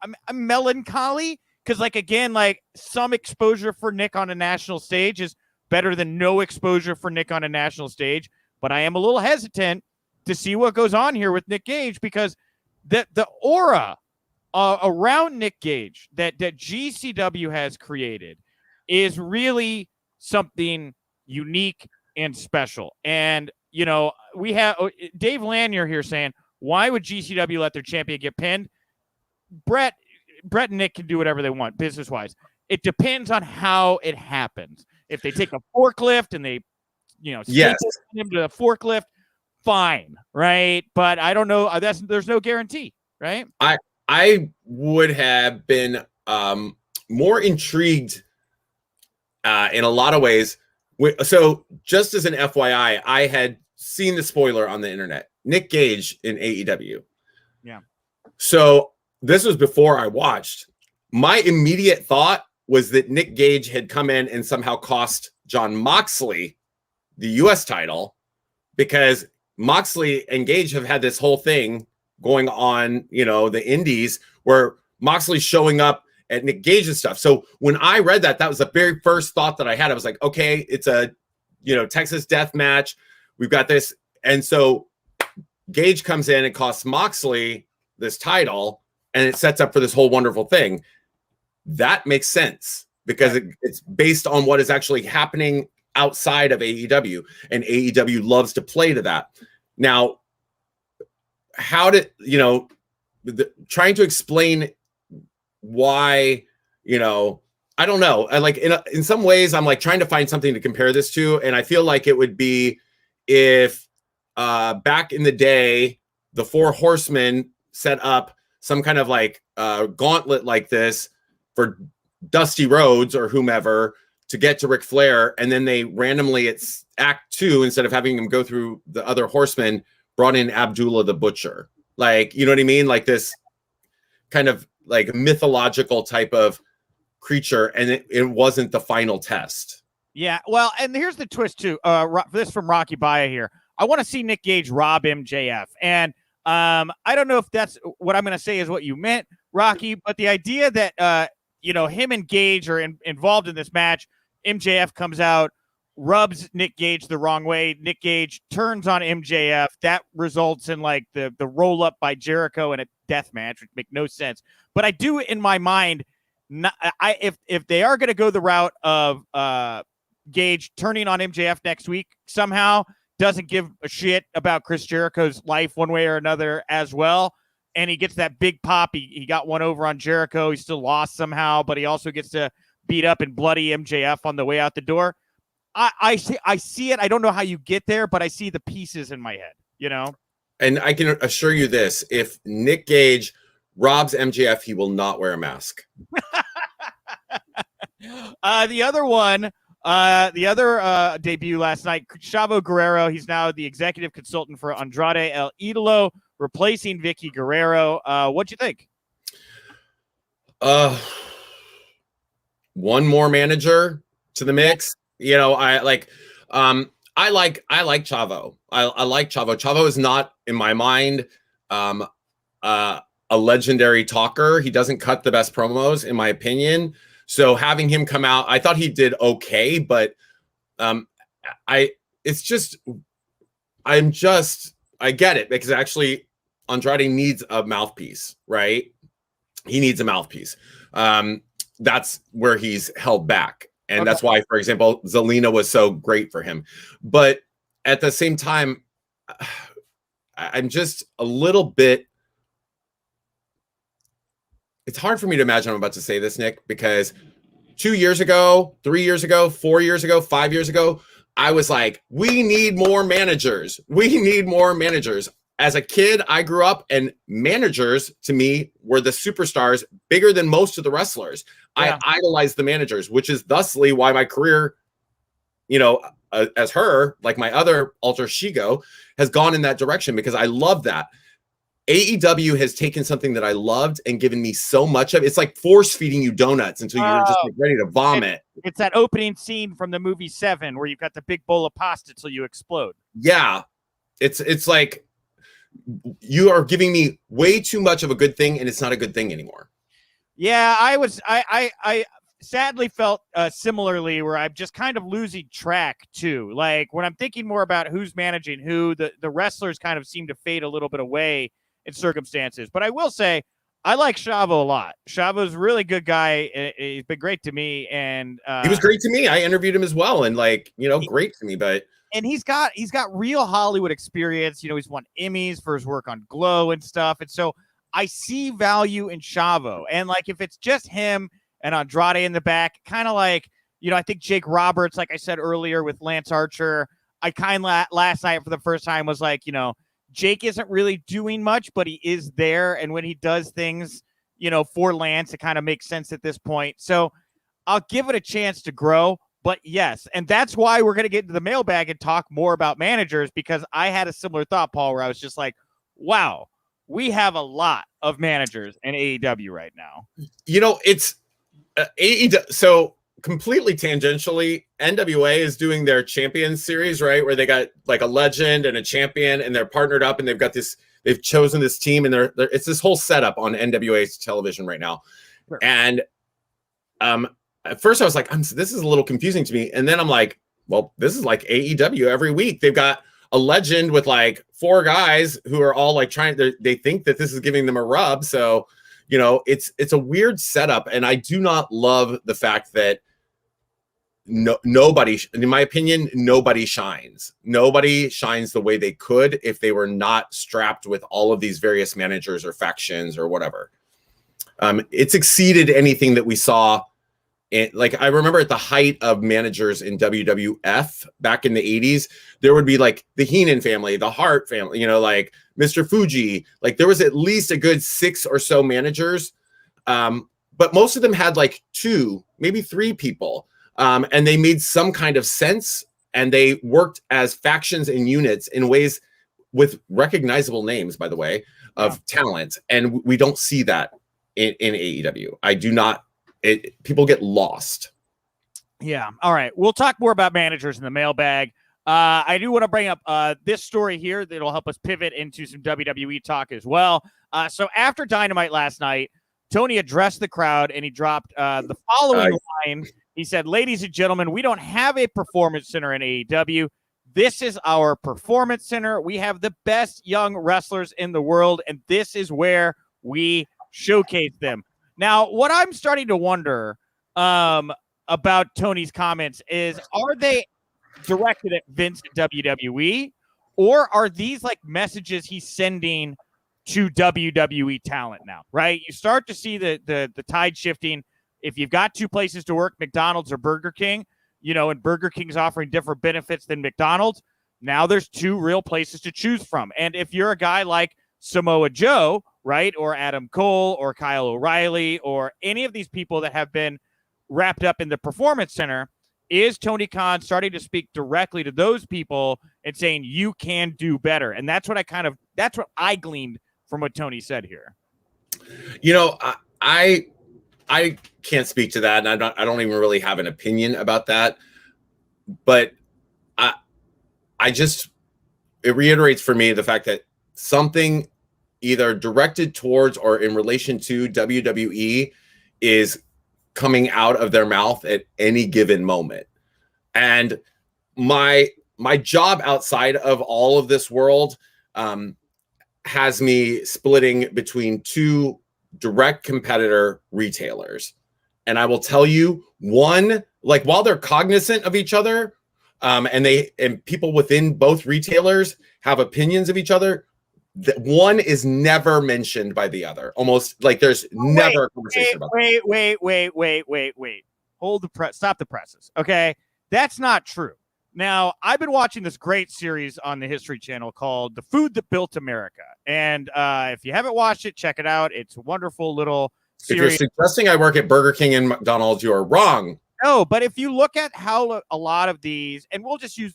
I'm melancholy because, like, again, like some exposure for Nick on a national stage is better than no exposure for Nick on a national stage. But I am a little hesitant to see what goes on here with Nick Gage because the aura around Nick Gage that GCW has created is really something unique and special. And, we have Dave Lanier here saying, why would GCW let their champion get pinned? Brett and Nick can do whatever they want business-wise. It depends on how it happens. If they take a forklift and they, yes, him to the forklift, fine, right? But I don't know. There's no guarantee, right? I would have been more intrigued in a lot of ways. So just as an FYI, I had seen the spoiler on the internet. Nick Gage in AEW. Yeah. So this was before I watched. My immediate thought was that Nick Gage had come in and somehow cost Jon Moxley the U.S. title, because Moxley and Gage have had this whole thing going on, the indies, where Moxley's showing up at Nick Gage's stuff. So when I read that was the very first thought that I had. I was like, okay, it's a, Texas death match. We've got this. And so Gage comes in and costs Moxley this title, and it sets up for this whole wonderful thing. That makes sense because it's based on what is actually happening outside of AEW, and AEW loves to play to that. Now, how did, trying to explain why, I don't know. I like in some ways I'm like trying to find something to compare this to. And I feel like it would be if back in the day, the Four Horsemen set up some kind of like gauntlet like this for Dusty Rhodes or whomever to get to Ric Flair. And then they randomly, it's Act 2, instead of having him go through the other horsemen, brought in Abdullah the Butcher. Like, you know what I mean? Like this kind of like mythological type of creature. And it wasn't the final test. Yeah, well, and here's the twist too. This from Rocky Baya here. I want to see Nick Gage rob MJF, and I don't know if that's what I'm going to say is what you meant, Rocky, but the idea that him and Gage are involved in this match. MJF comes out, rubs Nick Gage the wrong way. Nick Gage turns on MJF. That results in like the roll up by Jericho in a death match, which make no sense. But I do in my mind, if they are going to go the route of Gage turning on MJF next week somehow, doesn't give a shit about Chris Jericho's life one way or another as well, and he gets that big pop. He got one over on Jericho. He still lost somehow, but he also gets to beat up and bloody MJF on the way out the door. I see it. I don't know how you get there, but I see the pieces in my head, And I can assure you this, if Nick Gage robs MJF, he will not wear a mask. The other debut last night, Chavo Guerrero. He's now the executive consultant for Andrade El Idolo, replacing Vicky Guerrero. What'd you think? One more manager to the mix. I like Chavo. I like Chavo. Chavo is not, in my mind, a legendary talker. He doesn't cut the best promos, in my opinion. So having him come out, I thought he did okay, but I get it, because actually Andrade needs a mouthpiece, right? He needs a mouthpiece. That's where he's held back. And that's why, for example, Zelina was so great for him. But at the same time, I'm just a little bit, it's hard for me to imagine I'm about to say this, Nick, because 2 years ago, 3 years ago, 4 years ago, 5 years ago, I was like, we need more managers. We need more managers. As a kid, I grew up, and managers to me were the superstars, bigger than most of the wrestlers. Yeah. I idolized the managers, which is thusly why my career, as her, like my other alter Shigo, has gone in that direction, because I love that. AEW has taken something that I loved and given me so much of it. It's like force feeding you donuts until you're just like ready to vomit. It's that opening scene from the movie Seven where you've got the big bowl of pasta till you explode. Yeah. It's like you are giving me way too much of a good thing, and it's not a good thing anymore. Yeah, I sadly felt similarly, where I'm just kind of losing track too. Like when I'm thinking more about who's managing who, the wrestlers kind of seem to fade a little bit away in circumstances. But I will say, I like Chavo a lot. Chavo's a really good guy. He's been great to me, and he was great to me. I interviewed him as well, and great to me. But he's got real Hollywood experience. He's won Emmys for his work on Glow and stuff, and so I see value in Chavo. And like if it's just him and Andrade in the back, kind of like I think Jake Roberts, like I said earlier with Lance Archer, I kind of last night for the first time was like, Jake isn't really doing much, but he is there. And when he does things, for Lance, it kind of makes sense at this point. So I'll give it a chance to grow. But yes, and that's why we're going to get into the mailbag and talk more about managers, because I had a similar thought, Paul, where I was just like, wow, we have a lot of managers in AEW right now. It's AEW. So completely tangentially, NWA is doing their Champions series, right? Where they got like a legend and a champion, and they're partnered up, and they've chosen this team, and it's this whole setup on NWA's television right now. Sure. And at first I was like, this is a little confusing to me. And then I'm like, well, this is like AEW every week. They've got a legend with like 4 guys who are all like they think that this is giving them a rub. So, it's a weird setup. And I do not love the fact that nobody, in my opinion, nobody shines. Nobody shines the way they could if they were not strapped with all of these various managers or factions or whatever. It's exceeded anything that we saw. Like I remember at the height of managers in WWF back in the 80s, there would be like the Heenan family, the Hart family, like Mr. Fuji. Like there was at least a good 6 or so managers, but most of them had like 2, maybe 3 people. And they made some kind of sense, and they worked as factions and units in ways with recognizable names, by the way, of talent. And we don't see that in AEW. I do not. People get lost. Yeah. All right. We'll talk more about managers in the mailbag. I do want to bring up this story here that'll help us pivot into some WWE talk as well. So after Dynamite last night, Tony addressed the crowd and he dropped the following line. He said, "Ladies and gentlemen, we don't have a performance center in AEW. This is our performance center. We have the best young wrestlers in the world, and this is where we showcase them." Now, what I'm starting to wonder about Tony's comments is, are they directed at Vince and WWE, or are these like messages he's sending to WWE talent now, right? You start to see the tide shifting. If you've got two places to work, McDonald's or Burger King, and Burger King's offering different benefits than McDonald's, now there's two real places to choose from. And if you're a guy like Samoa Joe, right, or Adam Cole or Kyle O'Reilly or any of these people that have been wrapped up in the performance center, is Tony Khan starting to speak directly to those people and saying you can do better? And that's what I gleaned from what Tony said here. I can't speak to that, and I don't even really have an opinion about that. But it reiterates for me the fact that something either directed towards or in relation to WWE is coming out of their mouth at any given moment. And my job outside of all of this world has me splitting between two direct competitor retailers. And I will tell you, one, like, while they're cognizant of each other, and people within both retailers have opinions of each other, one is never mentioned by the other. Almost like there's never a conversation about that. Wait. Stop the presses. Okay. That's not true. Now, I've been watching this great series on the History Channel called The Food That Built America. And if you haven't watched it, check it out. It's a wonderful little series. If you're suggesting I work at Burger King and McDonald's, you are wrong. No, but if you look at how a lot of these, and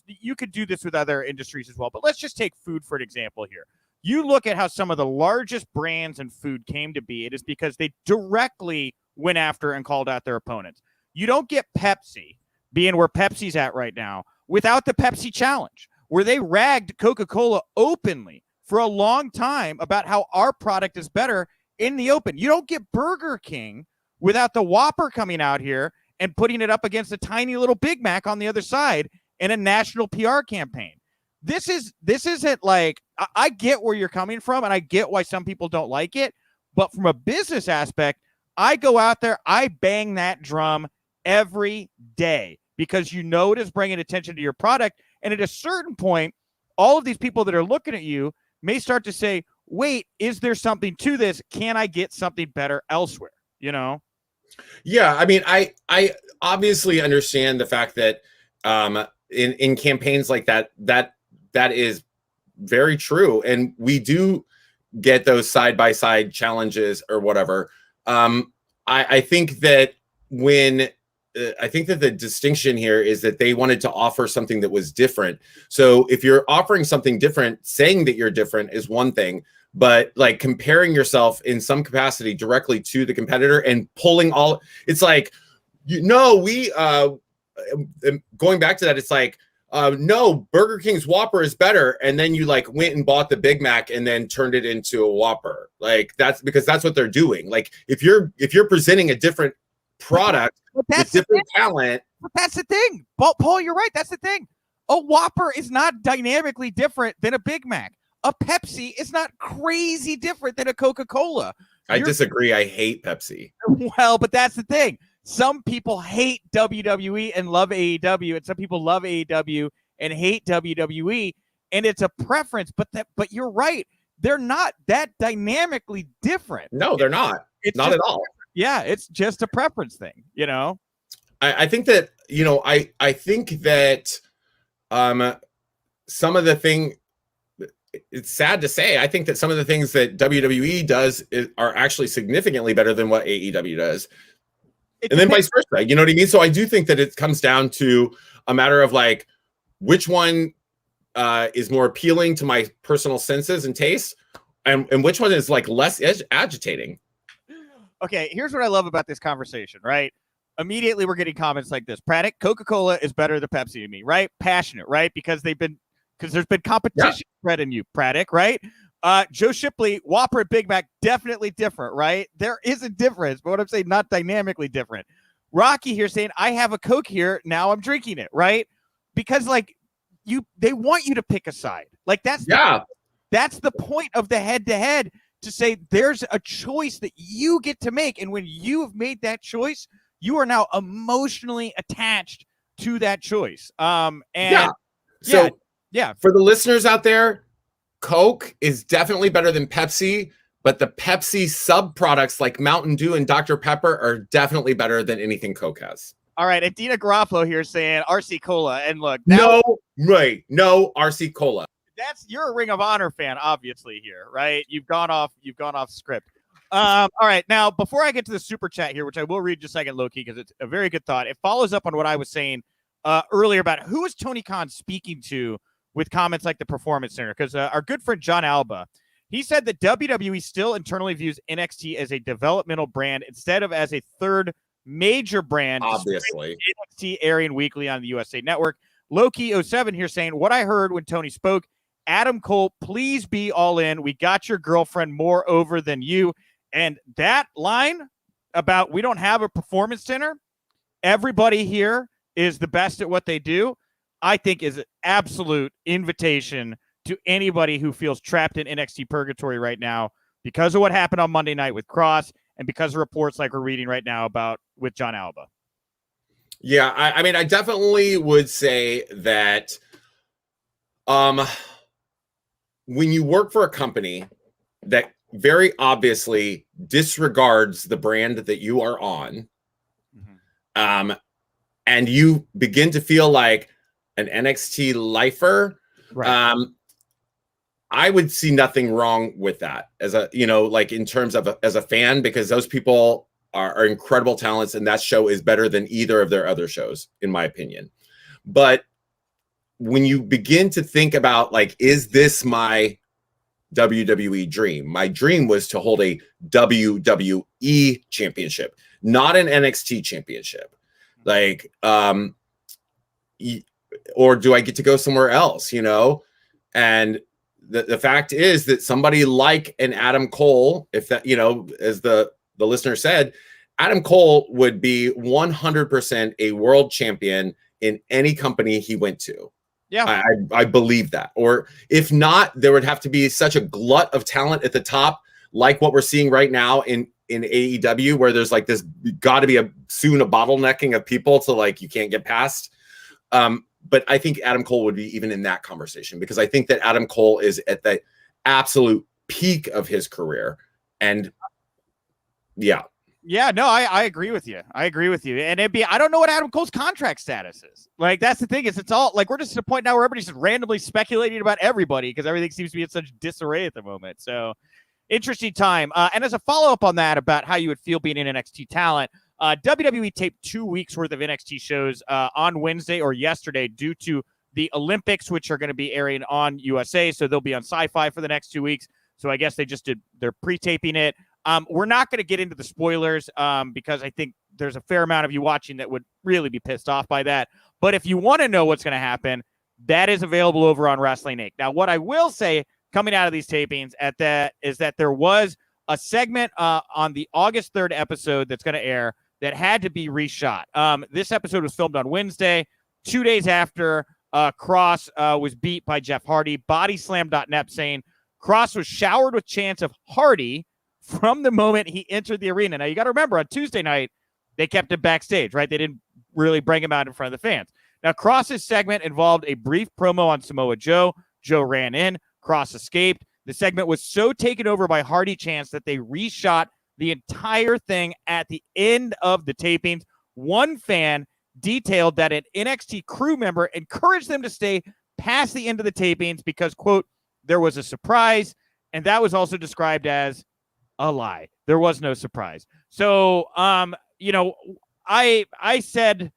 you could do this with other industries as well, but let's just take food for an example here. You look at how some of the largest brands in food came to be. It is because they directly went after and called out their opponents. You don't get Pepsi, being where Pepsi's at right now, without the Pepsi Challenge, where they ragged Coca-Cola openly for a long time about how our product is better in the open. You don't get Burger King without the Whopper coming out here and putting it up against a tiny little Big Mac on the other side in a national PR campaign. This isn't like, I get where you're coming from and I get why some people don't like it, but from a business aspect, I go out there, I bang that drum every day because it is bringing attention to your product. And at a certain point, all of these people that are looking at you may start to say, wait, is there something to this? Can I get something better elsewhere? Yeah, I mean, I obviously understand the fact that in campaigns like that is very true. And we do get those side-by-side challenges or whatever. I think that the distinction here is that they wanted to offer something that was different. So if you're offering something different, saying that you're different is one thing, but like comparing yourself in some capacity directly to the competitor and pulling it's like, going back to that, it's like, no, Burger King's Whopper is better. And then you like went and bought the Big Mac and then turned it into a Whopper. Like that's what they're doing. Like if you're presenting a different product with different talent. But that's the thing. Paul, you're right. That's the thing. A Whopper is not dynamically different than a Big Mac. A Pepsi is not crazy different than a Coca-Cola. I disagree. I hate Pepsi. Well, but that's the thing. Some people hate WWE and love AEW, and some people love AEW and hate WWE, and it's a preference. But you're right. They're not that dynamically different. No, they're not. It's not at all. Yeah, it's just a preference thing, I think that, I think that some of the thing, it's sad to say, I think that some of the things that WWE does are actually significantly better than what AEW does. And then vice versa, you know what I mean? So I do think that it comes down to a matter of like, which one is more appealing to my personal senses and tastes, and which one is like less agitating. Okay, here's what I love about this conversation, right? immediately we're getting comments like this. Braddock, Coca-Cola is better than Pepsi to me, right? Passionate, right? Because there's been competition spread in you, Braddock, right? Joe Shipley, Whopper and Big Mac, definitely different, right? There is a difference, but what I'm saying, not dynamically different. Rocky here saying, I have a Coke here, now I'm drinking it, right? Because like they want you to pick a side. Like that's the point of the head-to-head, to say there's a choice that you get to make. And when you have made that choice, you are now emotionally attached to that choice. For the listeners out there, Coke is definitely better than Pepsi, but the Pepsi sub-products like Mountain Dew and Dr. Pepper are definitely better than anything Coke has. All right, and Dina Garofalo here saying RC Cola. And look, no RC Cola. You're a Ring of Honor fan, obviously, here, right? You've gone off script. All right, now before I get to the super chat here, which I will read just a second, low-key, because it's a very good thought. It follows up on what I was saying earlier about who is Tony Khan speaking to with comments like the Performance Center, because our good friend John Alba, he said that WWE still internally views NXT as a developmental brand instead of as a third major brand. Obviously. NXT airing weekly on the USA Network. Loki07 here saying, what I heard when Tony spoke, Adam Cole, please be all in. We got your girlfriend more over than you. And that line about we don't have a performance center, everybody here is the best at what they do, I think is an absolute invitation to anybody who feels trapped in NXT purgatory right now because of what happened on Monday night with Cross and because of reports like we're reading right now about with John Alba. Yeah, I mean, I definitely would say that when you work for a company that very obviously disregards the brand that you are on, and you begin to feel like an NXT lifer, right. I would see nothing wrong with that as in terms of as a fan, because those people are incredible talents, and that show is better than either of their other shows, in my opinion. But when you begin to think about, like, is this my WWE dream? My dream was to hold a WWE championship, not an NXT championship. Like, or do I get to go somewhere else, And the fact is that somebody like an Adam Cole, if that, as the listener said, Adam Cole would be 100% a world champion in any company he went to. Yeah, I believe that. Or if not, there would have to be such a glut of talent at the top, like what we're seeing right now in AEW, where there's like this got to be soon a bottlenecking of people to like you can't get past. But I think Adam Cole would be even in that conversation, because I think that Adam Cole is at the absolute peak of his career. And yeah. Yeah, no, I agree with you. And I don't know what Adam Cole's contract status is. Like, that's the thing, is it's all like we're just at a point now where everybody's just randomly speculating about everybody because everything seems to be in such disarray at the moment. So interesting time. And as a follow-up on that about how you would feel being an NXT talent, WWE taped 2 weeks worth of NXT shows on Wednesday or yesterday due to the Olympics, which are going to be airing on USA. So they'll be on Sci-Fi for the next 2 weeks. So I guess they're pre-taping it. We're not going to get into the spoilers because I think there's a fair amount of you watching that would really be pissed off by that. But if you want to know what's going to happen, that is available over on Wrestling Inc. Now, what I will say coming out of these tapings is that there was a segment on the August 3rd episode that's going to air that had to be reshot. This episode was filmed on Wednesday, 2 days after Cross was beat by Jeff Hardy. Bodyslam.net saying Cross was showered with chants of Hardy from the moment he entered the arena. Now, you got to remember, on Tuesday night, they kept him backstage, right? They didn't really bring him out in front of the fans. Now, Cross's segment involved a brief promo on Samoa Joe. Joe ran in. Cross escaped. The segment was so taken over by Hardy chants that they reshot the entire thing at the end of the tapings. One fan detailed that an NXT crew member encouraged them to stay past the end of the tapings because, quote, there was a surprise, and that was also described as a lie. There was no surprise. So, I said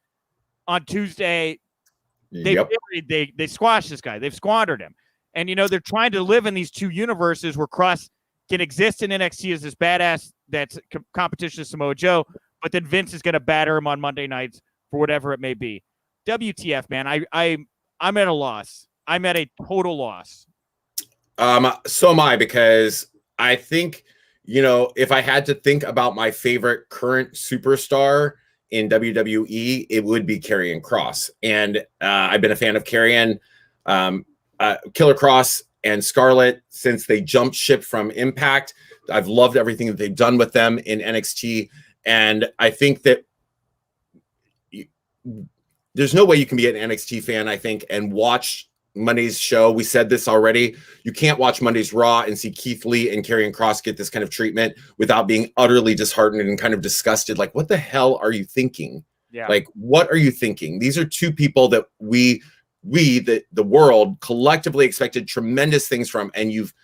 on Tuesday, they squashed this guy. They've squandered him. And, they're trying to live in these two universes where Cross can exist in NXT as this badass that's competition to Samoa Joe, but then Vince is going to batter him on Monday nights for whatever it may be. WTF, man. I'm at a loss. I'm at a total loss. So am I, because I think, if I had to think about my favorite current superstar in WWE, it would be Karrion Kross. And I've been a fan of Karrion, Killer Kross, and Scarlett since they jumped ship from Impact. I've loved everything that they've done with them in NXT. And I think that there's no way you can be an NXT fan, I think, and watch Monday's show. We said this already. You can't watch Monday's Raw and see Keith Lee and Karrion Kross get this kind of treatment without being utterly disheartened and kind of disgusted. Like, what the hell are you thinking? Yeah. Like, what are you thinking? These are two people that the world collectively expected tremendous things from, and you've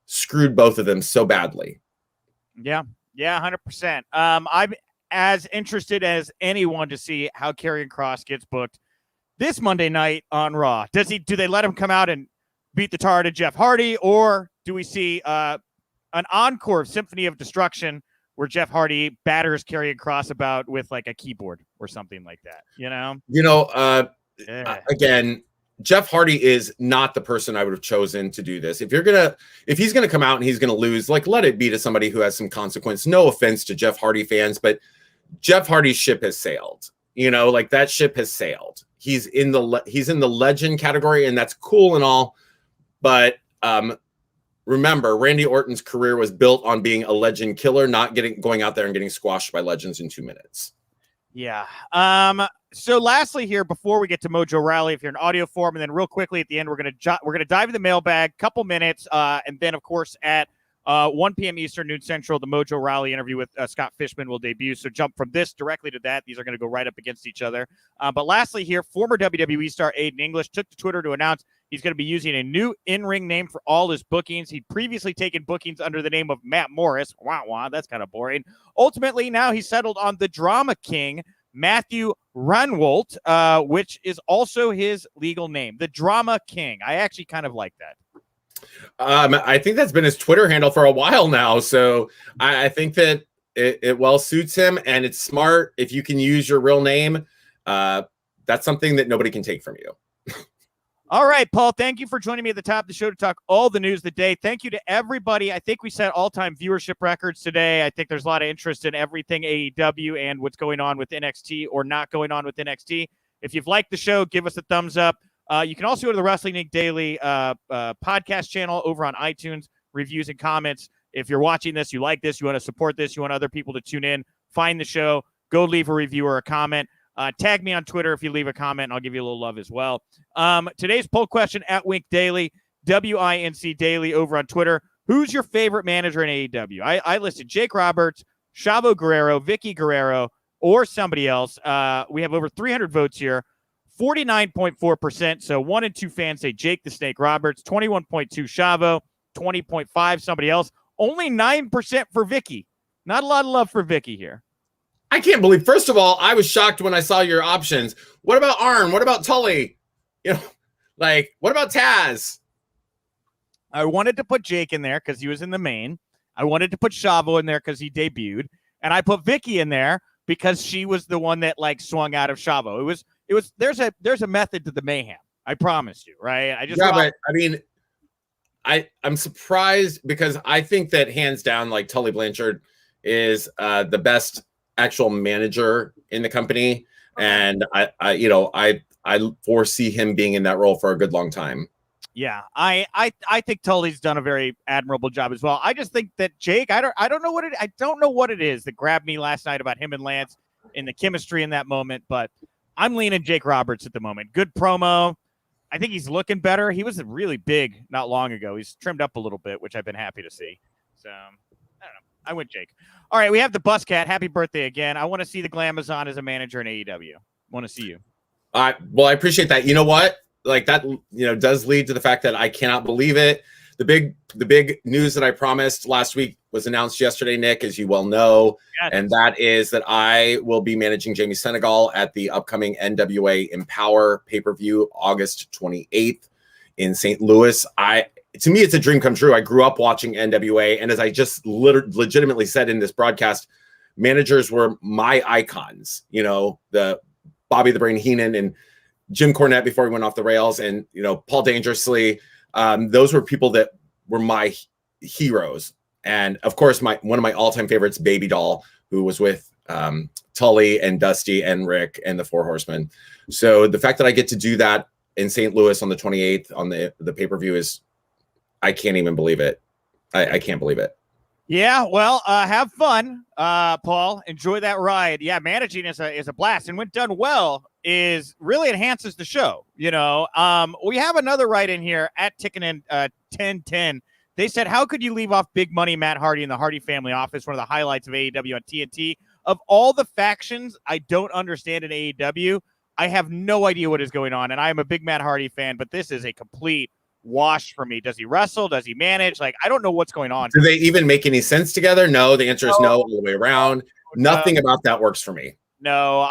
screwed both of them so badly. Yeah, 100%. I'm as interested as anyone to see how Karrion Kross gets booked this Monday night on Raw. Do they let him come out and beat the tar to Jeff Hardy, or do we see an encore of Symphony of Destruction where Jeff Hardy batters Karrion Kross about with like a keyboard or something like that? Again, Jeff Hardy is not the person I would have chosen to do this. If he's gonna come out and he's gonna lose, like, let it be to somebody who has some consequence. No offense to Jeff Hardy fans, but Jeff Hardy's ship has sailed. Like, that ship has sailed. He's in the legend category, and that's cool and all. But remember, Randy Orton's career was built on being a legend killer, not going out there and getting squashed by legends in 2 minutes. Yeah. So lastly here, before we get to Mojo Rally, if you're in audio form, and then real quickly at the end, we're gonna dive in the mailbag, couple minutes, and then of course at 1 p.m. Eastern, noon Central, the Mojo Rally interview with Scott Fishman will debut. So jump from this directly to that. These are going to go right up against each other. But lastly here, former WWE star Aiden English took to Twitter to announce he's going to be using a new in-ring name for all his bookings. He'd previously taken bookings under the name of Matt Morris. Wah, wah, that's kind of boring. Ultimately, now he's settled on the Drama King, Matthew Ranwolt, which is also his legal name, the Drama King. I actually kind of like that. I think that's been his Twitter handle for a while now. So I think that it well suits him, and it's smart. If you can use your real name, that's something that nobody can take from you. All right, Paul, thank you for joining me at the top of the show to talk all the news of the day. Thank you to everybody. I think we set all-time viewership records today. I think there's a lot of interest in everything AEW and what's going on with NXT or not going on with NXT. If you've liked the show, give us a thumbs up. You can also go to the Wrestling Inc. Daily podcast channel over on iTunes, reviews and comments. If you're watching this, you like this, you want to support this, you want other people to tune in, find the show, go leave a review or a comment. Tag me on Twitter if you leave a comment, and I'll give you a little love as well. Today's poll question at Wink Daily, WINC Daily over on Twitter. Who's your favorite manager in AEW? I listed Jake Roberts, Chavo Guerrero, Vicky Guerrero, or somebody else. We have over 300 votes here. 49.4%. So 1 and 2 fans say Jake the Snake Roberts, 21.2 Chavo, 20.5 somebody else. Only 9% for Vicky. Not a lot of love for Vicky here. I can't believe. First of all, I was shocked when I saw your options. What about Arn? What about Tully? What about Taz? I wanted to put Jake in there because he was in the main. I wanted to put Chavo in there because he debuted, and I put Vicky in there because she was the one that swung out of Chavo. It was there's a method to the mayhem. I promise you, right? But I mean, I'm surprised because I think that hands down, Tully Blanchard is the best actual manager in the company, and I foresee him being in that role for a good long time. Yeah, I think Tully's done a very admirable job as well. I just think that Jake, I don't know what it is that grabbed me last night about him and Lance in the chemistry in that moment, but I'm leaning Jake Roberts at the moment. Good promo. I think he's looking better. He was really big not long ago. He's trimmed up a little bit, which I've been happy to see. So, I don't know. I went Jake. All right, we have the Bus Cat. Happy birthday again. I want to see the Glamazon as a manager in AEW. Want to see you. Well, I appreciate that. You know what? That, does lead to the fact that I cannot believe it. The big news that I promised last week was announced yesterday, Nick, as you well know. Yes. And that is that I will be managing Jamie Senegal at the upcoming NWA Empower pay-per-view August 28th in St. Louis. To me, it's a dream come true. I grew up watching NWA. And as I just legitimately said in this broadcast, managers were my icons, the Bobby the Brain Heenan and Jim Cornette before he went off the rails, and Paul Dangerously. Those were people that were my heroes. And of course, one of my all-time favorites, Baby Doll, who was with Tully and Dusty and Rick and the Four Horsemen. So the fact that I get to do that in St. Louis on the 28th on the pay-per-view I can't even believe it. I can't believe it. Yeah, well, have fun, Paul. Enjoy that ride. Yeah, managing is a blast, and when done well, really enhances the show. We have another write in here at Tickenin 1010. They said, "How could you leave off Big Money Matt Hardy in the Hardy Family Office? One of the highlights of AEW on TNT. Of all the factions I don't understand in AEW, I have no idea what is going on, and I am a big Matt Hardy fan, but this is a complete wash for me. Does he wrestle? Does he manage? I don't know what's going on." Do they even make any sense together? No, the answer is no all the way around. Nothing about that works for me. No,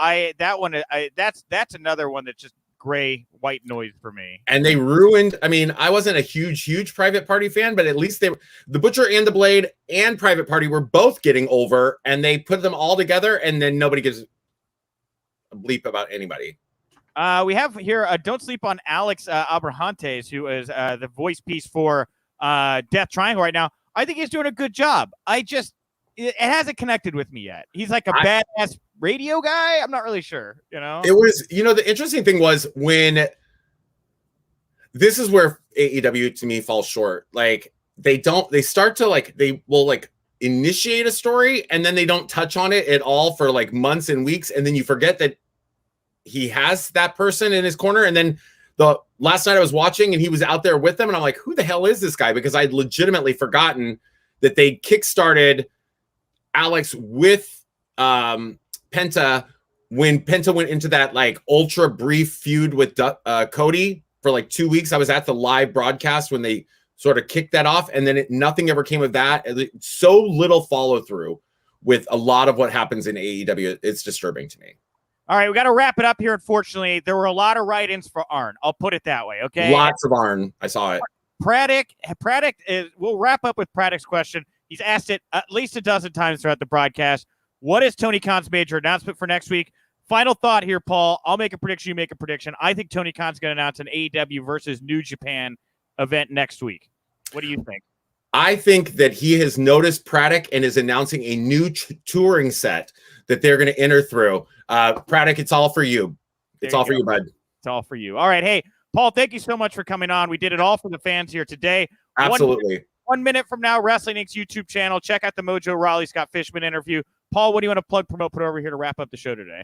that's another one that's just gray white noise for me. And they ruined. I mean, I wasn't a huge Private Party fan, but at least the Butcher and the Blade and Private Party were both getting over, and they put them all together, and then nobody gives a bleep about anybody. We have here Don't Sleep on Alex Abrahantes, who is the voice piece for Death Triangle right now. I think he's doing a good job. It hasn't connected with me yet. He's like a badass radio guy. I'm not really sure, It was, the interesting thing was when this is where AEW to me falls short. They start to they will initiate a story and then they don't touch on it at all for months and weeks. And then you forget that he has that person in his corner. And then the last night I was watching and he was out there with them. And I'm like, who the hell is this guy? Because I'd legitimately forgotten that they kickstarted Alex with Penta when Penta went into that ultra brief feud with Cody for 2 weeks. I was at the live broadcast when they sort of kicked that off, and then nothing ever came of that. So little follow through with a lot of what happens in AEW. It's disturbing to me. All right, we got to wrap it up here. Unfortunately, there were a lot of write-ins for Arn. I'll put it that way. Okay, lots of Arn. I saw it. Braddock is. We'll wrap up with Braddock's question. He's asked it at least a dozen times throughout the broadcast. What is Tony Khan's major announcement for next week? Final thought here, Paul. I'll make a prediction. You make a prediction. I think Tony Khan's going to announce an AEW versus New Japan event next week. What do you think? I think that he has noticed Braddock and is announcing a new touring set that they're going to enter through. Braddock, it's all for you. It's all for you, bud. It's all for you. All right. Hey, Paul, thank you so much for coming on. We did it all for the fans here today. Absolutely. 1 minute from now, Wrestling Inc.'s YouTube channel. Check out the Mojo Rawley Scott Fishman interview. Paul, what do you want to plug, promote, put over here to wrap up the show today?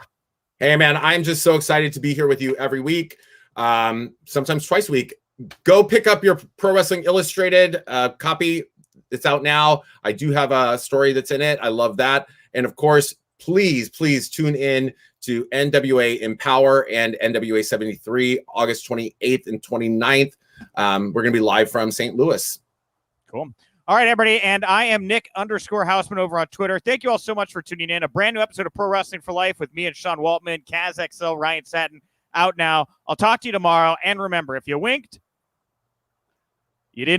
Hey, man, I'm just so excited to be here with you every week, sometimes twice a week. Go pick up your Pro Wrestling Illustrated copy. It's out now. I do have a story that's in it. I love that. And of course, please tune in to NWA Empower and NWA 73, August 28th and 29th. We're going to be live from St. Louis. Cool. All right, everybody. And I am Nick_Hausman over on Twitter. Thank you all so much for tuning in. A brand new episode of Pro Wrestling for Life with me and Sean Waltman, Kaz XL, Ryan Satin out now. I'll talk to you tomorrow. And remember, if you winked,